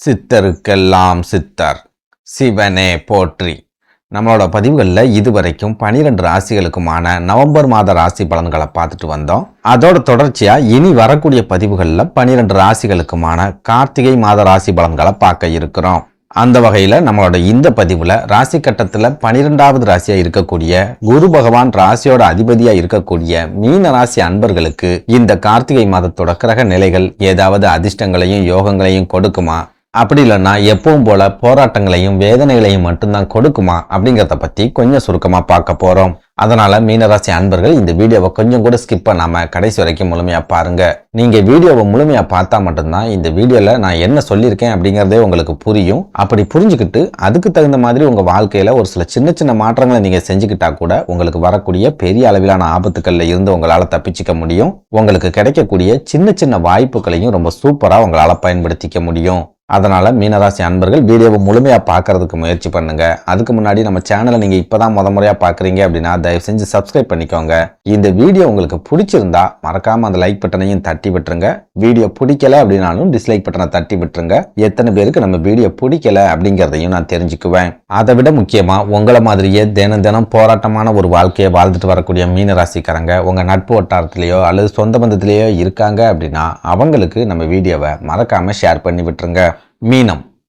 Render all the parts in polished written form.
சித்தருக்கெல்லாம் சித்தர் சிவனே போற்றி. நம்மளோட பதிவுகளில் இதுவரைக்கும் 12 ராசிகளுக்குமான நவம்பர் மாத ராசி பலன்களை பார்த்துட்டு வந்தோம். அதோட தொடர்ச்சியாக இனி வரக்கூடிய பதிவுகளில் 12 ராசிகளுக்குமான கார்த்திகை மாத ராசி பலன்களை பார்க்க இருக்கிறோம். அந்த வகையில் நம்மளோட இந்த பதிவில் ராசி கட்டத்தில் 12வது ராசியாக இருக்கக்கூடிய குரு பகவான் ராசியோட அதிபதியாக இருக்கக்கூடிய மீன ராசி அன்பர்களுக்கு இந்த கார்த்திகை மாதத்தோட கிரக நிலைகள் ஏதாவது அதிர்ஷ்டங்களையும் யோகங்களையும் கொடுக்குமா, அப்படி இல்லைன்னா எப்பவும் போல போராட்டங்களையும் வேதனைகளையும் மட்டும்தான் கொடுக்குமா அப்படிங்கிறத பற்றி கொஞ்சம் சுருக்கமாக பார்க்க போகிறோம். அதனால மீனராசி அன்பர்கள் இந்த வீடியோவை கொஞ்சம் கூட ஸ்கிப் பண்ணாம கடைசி வரைக்கும் முழுமையாக பாருங்க. நீங்க வீடியோவை முழுமையாக பார்த்தா மட்டும்தான் இந்த வீடியோவில் நான் என்ன சொல்லியிருக்கேன் அப்படிங்கிறதே உங்களுக்கு புரியும். அப்படி புரிஞ்சுக்கிட்டு அதுக்கு தகுந்த மாதிரி உங்க வாழ்க்கையில ஒரு சில சின்ன சின்ன மாற்றங்களை நீங்க செஞ்சுக்கிட்டா கூட உங்களுக்கு வரக்கூடிய பெரிய அளவிலான ஆபத்துக்கள்ல இருந்து உங்களால தப்பிச்சுக்க முடியும். உங்களுக்கு கிடைக்கக்கூடிய சின்ன சின்ன வாய்ப்புகளையும் ரொம்ப சூப்பரா உங்களால பயன்படுத்திக்க முடியும். அதனால மீனராசி அன்பர்கள் வீடியோவை முழுமையாக பார்க்கறதுக்கு முயற்சி பண்ணுங்க. அதுக்கு முன்னாடி நம்ம சேனலை நீங்க இப்பதான் முறையா பார்க்குறீங்க அப்படின்னா தயவு செஞ்சு சப்ஸ்கிரைப் பண்ணிக்கோங்க. இந்த வீடியோ உங்களுக்கு பிடிச்சிருந்தா மறக்காம அந்த லைக் பட்டனையும் தட்டி விட்டுருங்க. வீடியோ பிடிக்கல அப்படின்னாலும் டிஸ்லைக் பட்டனை தட்டி விட்டுருங்க. எத்தனை பேருக்கு நம்ம வீடியோ பிடிக்கல அப்படிங்கிறதையும் நான் தெரிஞ்சுக்குவேன். அதை விட முக்கியமா உங்களை மாதிரியே தினம் தினம் போராட்டமான ஒரு வாழ்க்கையை வாழ்ந்துட்டு வரக்கூடிய மீனராசிக்காரங்க உங்க நட்பு வட்டாரத்திலேயோ அல்லது சொந்த பந்தத்திலேயோ இருக்காங்க அப்படின்னா அவங்களுக்கு நம்ம வீடியோவை மறக்காம ஷேர் பண்ணி விட்டுருங்க.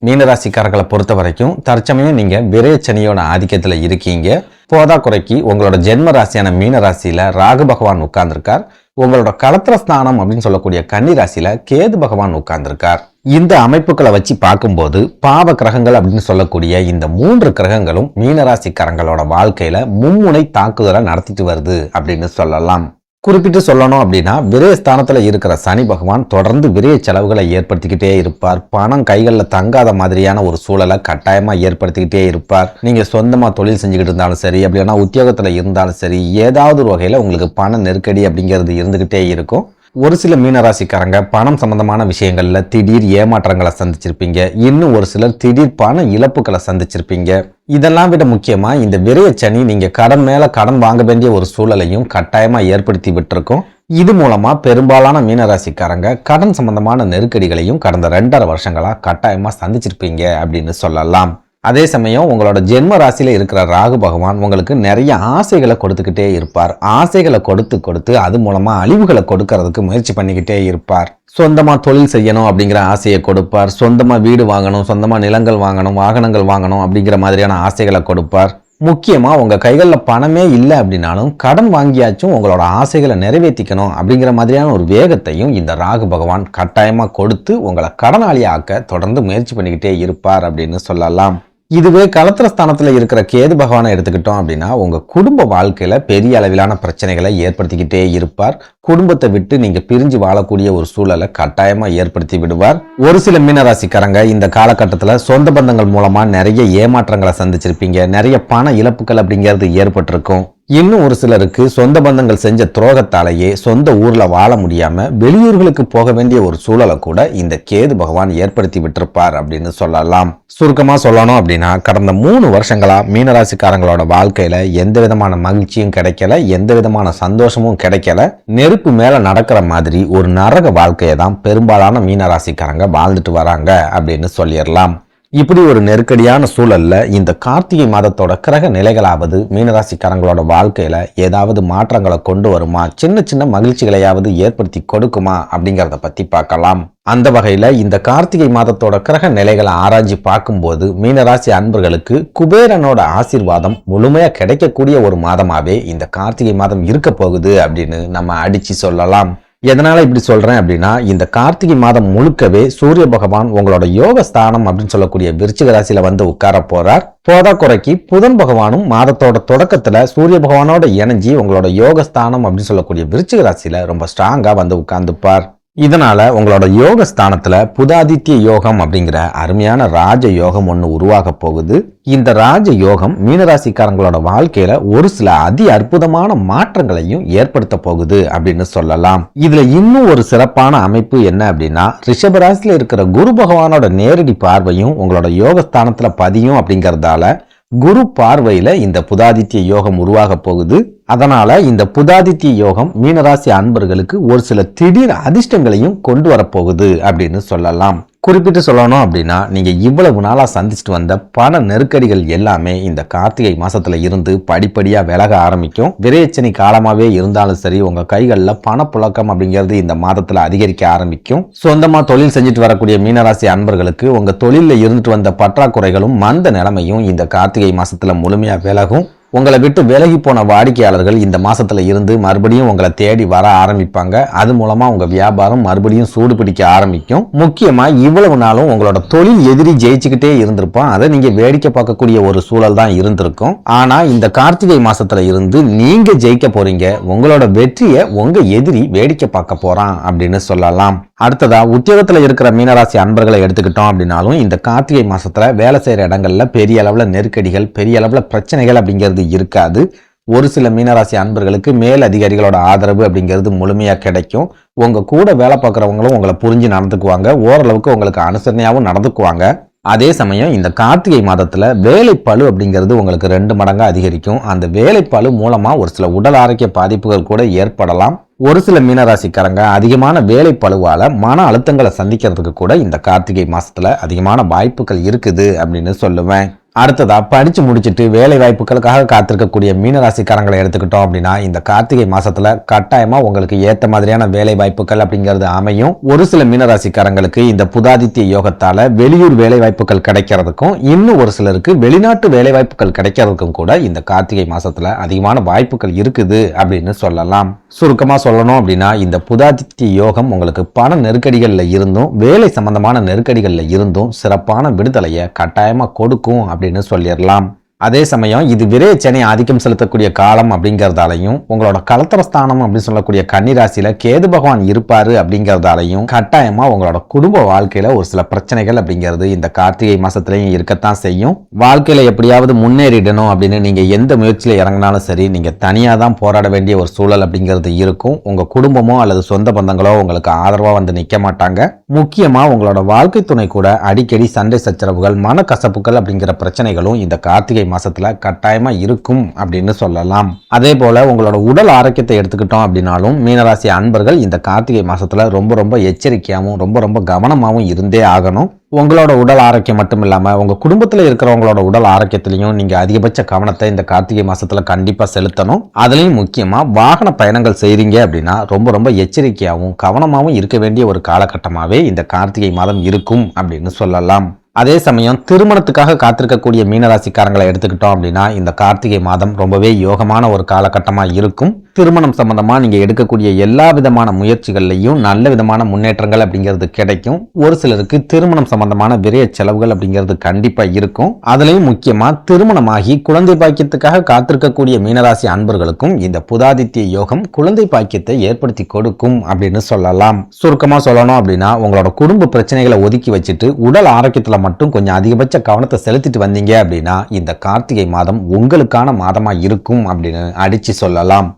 மீனராசிக்காரர்களை பொறுத்த வரைக்கும் தற்சமயம் நீங்க விரயச்சனியோட ஆதிக்கத்துல இருக்கீங்க. போதா குறைக்கு உங்களோட ஜென்ம ராசியான மீன ராசியில ராகு பகவான் உட்கார்ந்துருக்கார். உங்களோட களத்திர ஸ்தானம் அப்படின்னு சொல்லக்கூடிய கன்னி ராசியில கேது பகவான் உட்கார்ந்துருக்கார். இந்த அமைப்புகளை வச்சு பார்க்கும்போது பாவ கிரகங்கள் அப்படின்னு சொல்லக்கூடிய இந்த 3 கிரகங்களும் மீனராசிக்காரங்களோட வாழ்க்கையில மும்முனை தாக்குதலை நடத்திட்டு வருது அப்படின்னு சொல்லலாம். குறிப்பிட்டு சொல்லணும் அப்படின்னா விரயஸ்தானத்துல இருக்கிற சனி பகவான் தொடர்ந்து விரய செலவுகளை ஏற்படுத்திக்கிட்டே இருப்பார். பணம் கைகளில் தங்காத மாதிரியான ஒரு சூழலை கட்டாயமா ஏற்படுத்திக்கிட்டே இருப்பார். நீங்க சொந்தமா தொழில் செஞ்சுக்கிட்டு இருந்தாலும் சரி, அப்படின்னா உத்தியோகத்துல இருந்தாலும் சரி, ஏதாவது ஒரு வகையில உங்களுக்கு பண நெருக்கடி அப்படிங்கிறது இருந்துகிட்டே இருக்கும். ஒரு சில மீனராசிக்காரங்க பணம் சம்பந்தமான விஷயங்கள்ல திடீர் ஏமாற்றங்களை சந்திச்சிருப்பீங்க. இன்னும் ஒரு சிலர் திடீர் பண இழப்புகளை சந்திச்சிருப்பீங்க. இதெல்லாம் விட முக்கியமா இந்த விரய சனி நீங்க கடன் மேல கடன் வாங்க வேண்டிய ஒரு சூழலையும் கட்டாயமா ஏற்படுத்தி விட்டுருக்கும். இது மூலமா பெரும்பாலான மீனராசிக்காரங்க கடன் சம்பந்தமான நெருக்கடிகளையும் கடந்த 2.5 வருஷங்களா கட்டாயமா சந்திச்சிருப்பீங்க அப்படின்னு சொல்லலாம். அதே சமயம் உங்களோட ஜென்ம ராசியில இருக்கிற ராகு பகவான் உங்களுக்கு நிறைய ஆசைகளை கொடுத்துக்கிட்டே இருப்பார். ஆசைகளை கொடுத்து அது மூலமா அழிவுகளை கொடுக்கறதுக்கு முயற்சி பண்ணிக்கிட்டே இருப்பார். சொந்தமா தொழில் செய்யணும் அப்படிங்கிற ஆசையை கொடுப்பார். சொந்தமா வீடு வாங்கணும், சொந்தமா நிலங்கள் வாங்கணும், வாகனங்கள் வாங்கணும் அப்படிங்கிற மாதிரியான ஆசைகளை கொடுப்பார். முக்கியமா உங்க கைகளில் பணமே இல்லை அப்படின்னாலும் கடன் வாங்கியாச்சும் உங்களோட ஆசைகளை நிறைவேற்றிக்கணும் அப்படிங்கிற மாதிரியான ஒரு வேகத்தையும் இந்த ராகு பகவான் கட்டாயமா கொடுத்து உங்களை கடனாளியாக்க தொடர்ந்து முயற்சி பண்ணிக்கிட்டே இருப்பார் அப்படின்னு சொல்லலாம். இதுவே களத்திர ஸ்தானத்துல இருக்கிற கேது பகவானை எடுத்துக்கிட்டோம் அப்படின்னா உங்க குடும்ப வாழ்க்கையில பெரிய அளவிலான பிரச்சனைகளை ஏற்படுத்திக்கிட்டே இருப்பார். குடும்பத்தை விட்டு நீங்க பிரிஞ்சு வாழக்கூடிய ஒரு சூழலை கட்டாயமா ஏற்படுத்தி விடுவார். ஒரு சில மீனராசிக்காரங்க இந்த காலகட்டத்துல சொந்த பந்தங்கள் மூலமா நிறைய ஏமாற்றங்களை சந்திச்சிருப்பீங்க. நிறைய பண இழப்புகள் அப்படிங்கிறது ஏற்பட்டிருக்கும். இன்னும் ஒரு சிலருக்கு சொந்த பந்தங்கள் செஞ்ச துரோகத்தாலேயே சொந்த ஊர்ல வாழ முடியாம வெளியூர்களுக்கு போக வேண்டிய ஒரு சூழலை கூட இந்த கேது பகவான் ஏற்படுத்தி விட்டிருப்பார் அப்படின்னு சொல்லலாம். சுருக்கமா சொல்லணும் அப்படின்னா கடந்த 3 வருஷங்களா மீனராசிக்காரங்களோட வாழ்க்கையில எந்த விதமான மகிழ்ச்சியும் கிடைக்கல, எந்த விதமான சந்தோஷமும் கிடைக்கல. நெருப்பு மேல நடக்கிற மாதிரி ஒரு நரக வாழ்க்கையை தான் பெரும்பாலான மீனராசிக்காரங்க வாழ்ந்துட்டு வராங்க அப்படின்னு சொல்லிடலாம். இப்படி ஒரு நெருக்கடியான சூழல்ல இந்த கார்த்திகை மாதத்தோட கிரக நிலைகளாவது மீனராசிக்காரங்களோட வாழ்க்கையில ஏதாவது மாற்றங்களை கொண்டு வருமா, சின்ன சின்ன மகிழ்ச்சிகளையாவது ஏற்படுத்தி கொடுக்குமா அப்படிங்கிறத பத்தி பார்க்கலாம். அந்த வகையில இந்த கார்த்திகை மாதத்தோட கிரக நிலைகளை ஆராய்ச்சி பார்க்கும்போது மீனராசி அன்பர்களுக்கு குபேரனோட ஆசீர்வாதம் முழுமையா கிடைக்கக்கூடிய ஒரு மாதமாவே இந்த கார்த்திகை மாதம் இருக்க போகுது அப்படின்னு நம்ம அடிச்சு சொல்லலாம். எதனால இப்படி சொல்றேன் அப்படின்னா இந்த கார்த்திகை மாதம் முழுக்கவே சூரிய பகவான் உங்களோட யோக ஸ்தானம் அப்படின்னு சொல்லக்கூடிய விருச்சிக ராசியில வந்து உட்கார போறார். போதா குறைக்கு புதன் பகவானும் மாதத்தோட தொடக்கத்துல சூரிய பகவானோட இணைஞ்சி உங்களோட யோக ஸ்தானம் அப்படின்னு சொல்லக்கூடிய விருச்சிக ராசியில ரொம்ப ஸ்ட்ராங்கா வந்து உட்கார்ந்துப்பார். இதனால உங்களோட யோக ஸ்தானத்துல புதாதித்ய யோகம் அப்படிங்கிற அருமையான ராஜ யோகம் ஒன்று உருவாக போகுது. இந்த ராஜ யோகம் மீனராசிக்காரங்களோட வாழ்க்கையில ஒரு சில அதி அற்புதமான மாற்றங்களையும் ஏற்படுத்த போகுது அப்படின்னு சொல்லலாம். இதுல இன்னும் ஒரு சிறப்பான அமைப்பு என்ன அப்படின்னா ரிஷபராசியில இருக்கிற குரு பகவானோட நேரடி பார்வையும் உங்களோட யோக ஸ்தானத்துல பதியும் அப்படிங்கறதால குரு பார்வையில இந்த புதாதித்ய யோகம் உருவாக போகுது. அதனால இந்த புதாதித்ய யோகம் மீனராசி அன்பர்களுக்கு ஒரு சில திடீர் அதிர்ஷ்டங்களையும் கொண்டு வரப்போகுது அப்படின்னு சொல்லலாம். குறிப்பிட்டு சொல்லணும் அப்படின்னா நீங்க இவ்வளவு நாளா சந்திச்சுட்டு வந்த பண நெருக்கடிகள் எல்லாமே இந்த கார்த்திகை மாசத்துல இருந்து படிப்படியா விலக ஆரம்பிக்கும். விரையச்சனி காலமாவே இருந்தாலும் சரி, உங்க கைகள்ல பணப்புழக்கம் அப்படிங்கிறது இந்த மாதத்துல அதிகரிக்க ஆரம்பிக்கும். சொந்தமா தொழில் செஞ்சுட்டு வரக்கூடிய மீனராசி அன்பர்களுக்கு உங்க தொழில இருந்துட்டு வந்த பற்றாக்குறைகளும் மந்த நிலைமையும் இந்த கார்த்திகை மாசத்துல முழுமையா விலகும். உங்களை விட்டு விலகி போன வாடிக்கையாளர்கள் இந்த மாசத்துல இருந்து மறுபடியும் உங்களை தேடி வர ஆரம்பிப்பாங்க. அது மூலமா உங்க வியாபாரம் மறுபடியும் சூடு பிடிக்க ஆரம்பிக்கும். முக்கியமா இவ்வளவு நாளும் உங்களோட தொழில் எதிரி ஜெயிச்சுக்கிட்டே இருந்திருப்பான். அதை நீங்க வேடிக்கை பார்க்கக்கூடிய ஒரு சூழல் தான் இருந்திருக்கும். ஆனா இந்த கார்த்திகை மாசத்துல இருந்து நீங்க ஜெயிக்க போறீங்க. உங்களோட வெற்றியை உங்க எதிரி வேடிக்கை பார்க்க போறான் அப்படின்னு சொல்லலாம். அடுத்ததா உத்தியோகத்துல இருக்கிற மீனராசி அன்பர்களை எடுத்துக்கிட்டோம் அப்படின்னாலும் இந்த கார்த்திகை மாசத்துல வேலை செய்யற இடங்கள்ல பெரிய அளவுல நெருக்கடிகள், பெரிய அளவுல பிரச்சனைகள் அப்படிங்கிறது இருக்காது. ஒரு சில மீனராசி அன்பர்களுக்கு மேல் அதிகாரிகளோட ஆதரவு அப்படிங்கிறது முழுமையா கிடைக்கும். உங்க கூட வேலை பார்க்குறவங்களும் உங்களை புரிஞ்சு நடந்துக்குவாங்க. ஓரளவுக்கு உங்களுக்கு அனுசரணையாகவும் நடந்துக்குவாங்க. அதே சமயம் இந்த கார்த்திகை மாதத்துல வேலைப்பளு அப்படிங்கிறது உங்களுக்கு 2 மடங்கா அதிகரிக்கும். அந்த வேலைப்பளு மூலமா ஒரு சில உடல் ஆரோக்கிய பாதிப்புகள் கூட ஏற்படலாம். ஒரு சில மீனராசிக்காரங்க அதிகமான வேலை பளுவால மன அழுத்தங்களை சந்திக்கிறதுக்கு கூட இந்த கார்த்திகை மாசத்துல அதிகமான வாய்ப்புகள் இருக்குது அப்படின்னு சொல்லுவேன். அடுத்ததா படிச்சு முடிச்சுட்டு வேலை வாய்ப்புகளுக்காக காத்திருக்கக்கூடிய மீனராசிக்காரங்களை எடுத்துக்கிட்டோம் அப்படின்னா இந்த கார்த்திகை மாசத்துல கட்டாயமா உங்களுக்கு ஏத்த மாதிரியான வேலை வாய்ப்புகள் அப்படிங்கிறது அமையும். ஒரு சில மீனராசிக்காரங்களுக்கு இந்த புதாதித்ய யோகத்தால வெளியூர் வேலை வாய்ப்புகள் கிடைக்கிறதுக்கும், இன்னும் ஒரு சிலருக்கு வெளிநாட்டு வேலை வாய்ப்புகள் கிடைக்கிறதுக்கும் கூட இந்த கார்த்திகை மாசத்துல அதிகமான வாய்ப்புகள் இருக்குது அப்படின்னு சொல்லலாம். சுருக்கமா சொல்லணும் அப்படின்னா இந்த புதாதித்ய யோகம் உங்களுக்கு பண நெருக்கடிகள்ல இருந்தும் வேலை சம்பந்தமான நெருக்கடிகள்ல இருந்தும் சிறப்பான விடுதலையை கட்டாயமா கொடுக்கும் அப்படின்னு சொல்லிடலாம். அதே சமயம் இது விரையச்சனை ஆதிக்கம் செலுத்தக்கூடிய காலம் அப்படிங்கிறதாலையும், உங்களோட கலத்திரஸ்தானம் அப்படின்னு சொல்லக்கூடிய கன்னிராசியில கேது பகவான் இருப்பாரு அப்படிங்கிறதாலையும் கட்டாயமா உங்களோட குடும்ப வாழ்க்கையில ஒரு சில பிரச்சனைகள் அப்படிங்கிறது இந்த கார்த்திகை மாசத்துலயும் இருக்கத்தான் செய்யும். வாழ்க்கையில எப்படியாவது முன்னேறிடணும் அப்படின்னு நீங்க எந்த முயற்சியில இறங்கினாலும் சரி, நீங்க தனியா தான் போராட வேண்டிய ஒரு சூழல் அப்படிங்கிறது இருக்கும். உங்க குடும்பமோ அல்லது சொந்த பந்தங்களோ உங்களுக்கு ஆதரவா வந்து நிக்க மாட்டாங்க. முக்கியமா உங்களோட வாழ்க்கை துணை கூட அடிக்கடி சண்டை சச்சரவுகள், மனக்கசப்புகள் அப்படிங்கிற பிரச்சனைகளும் இந்த கார்த்திகை மாசத்துல கட்டாயமா இருக்கும் அப்படின்னு சொல்லலாம். அதே போல உங்களோட உடல் ஆரோக்கியத்தை எடுத்துக்கிட்டோம் அப்படின்னாலும் மீனராசி அன்பர்கள் இந்த கார்த்திகை மாசத்துல ரொம்ப எச்சரிக்கையாகவும் ரொம்ப கவனமாகவும் இருந்தே ஆகணும். உங்களோட உடல் ஆரோக்கியம் மட்டும் இல்லாம உங்க குடும்பத்துல இருக்கிறவங்களோட உடல் ஆரோக்கியத்திலையும் நீங்க அதிகபட்ச கவனத்தை இந்த கார்த்திகை மாசத்துல கண்டிப்பா செலுத்தணும். அதுலயும் முக்கியமா வாகன பயணங்கள் செய்றீங்க அப்படின்னா ரொம்ப எச்சரிக்கையாகவும் கவனமாகவும் இருக்க வேண்டிய ஒரு காலகட்டமாவே இந்த கார்த்திகை மாதம் இருக்கும் அப்படின்னு சொல்லலாம். அதே சமயம் திருமணத்துக்காக காத்திருக்கக்கூடிய மீனராசிக்காரங்களை எடுத்துக்கிட்டோம் அப்படின்னா இந்த கார்த்திகை மாதம் ரொம்பவே யோகமான ஒரு காலகட்டமா இருக்கும். திருமணம் சம்பந்தமா நீங்க எடுக்கக்கூடிய எல்லா விதமான முயற்சிகள்லையும் நல்ல விதமான முன்னேற்றங்கள் அப்படிங்கிறது கிடைக்கும். ஒரு சிலருக்கு திருமணம் சம்பந்தமான விரைய செலவுகள் அப்படிங்கிறது கண்டிப்பா இருக்கும். அதுலயும் முக்கியமா திருமணமாகி குழந்தை பாக்கியத்துக்காக காத்திருக்கக்கூடிய மீனராசி அன்பர்களுக்கும் இந்த புதாதித்ய யோகம் குழந்தை பாக்கியத்தை ஏற்படுத்தி கொடுக்கும் அப்படின்னு சொல்லலாம். சுருக்கமா சொல்லணும் அப்படின்னா உங்களோட குடும்ப பிரச்சனைகளை ஒதுக்கி வச்சுட்டு உடல் ஆரோக்கியத்துல மட்டும் கொஞ்சம் அதிகபட்ச கவனத்தை செலுத்திட்டு வந்தீங்க அப்படின்னா இந்த கார்த்திகை மாதம் உங்களுக்கான மாதமா இருக்கும் அப்படின்னு அடிச்சு சொல்லலாம்.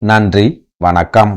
நன்றி, வணக்கம்.